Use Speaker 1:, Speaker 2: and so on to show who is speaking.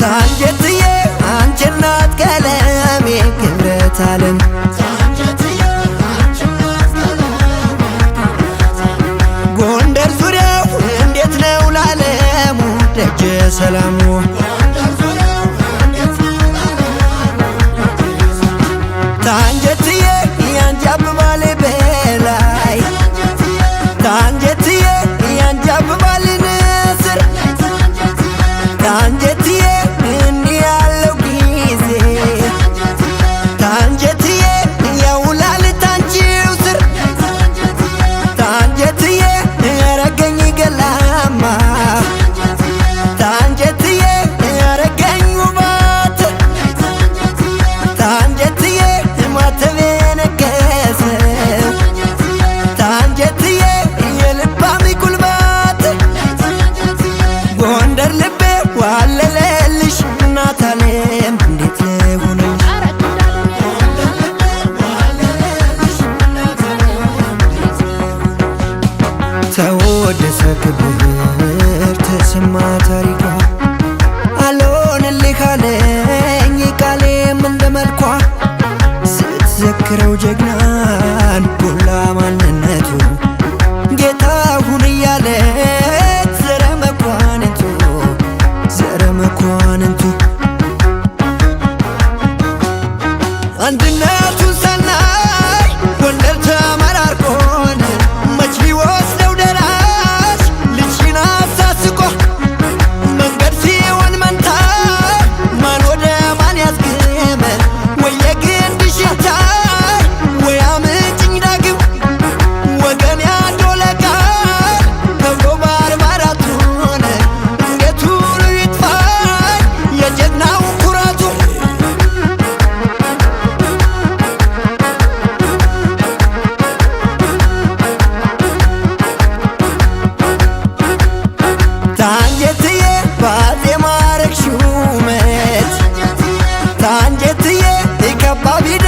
Speaker 1: ታንጀትዬ አንቺ እናት ቀለሜ ክብረት ዓለም ጎንደር ዙሪያው እንዴት ነው ላለሙ ደጀ ሰላሙ ታንጀትዬ ያንቺ አበባል በላይ ታንጀትዬ ያንቺ አበባል ንስር ታንጀትዬ እንዲህ ያለው ጊዜ ታንጀትዬ ያውላል ታንቺው ስር ታንጀትዬ ያረገኝ ገላማ ታንጀትዬ ያረገኝ ውባት ታንጀትዬ ማተቤ ነገሰ ታንጀትዬ የልባሚ ጉልባት ጎንደር ልቤ ዋለለልሽ እናት ዓለም እንዴት ልሁንልሽ ተወደሰ ክብር ተሰማ ታሪኳ አልሆንልህ አለኝ ቃሌም እንደ መልኳ ስትዘክረው ጀግናን ጎላ ማንነቱ ጌታሁን እያለች ዘረ መኳንንቱ አንድነቱን ሰናይ ጎንደር ተመራርቆን መች ሊወስደው ደራሽ ልጅሽን አሳስቆ መንገድ ሲሆን መንታ ማን ወደ ማን ያስግመን ወየ ግንድሽ ይታይ ወይ አምጪኝ ዳግም ወገን ያዶለቃል ከብሮ ባርባራቱን እንዴት ሁሉ ይጥፋኝ የጀግናው ኩራቱ ታንጀትዬ ባዜ ማረግ ሹመት ታንጀትዬ ይከባ ቢደ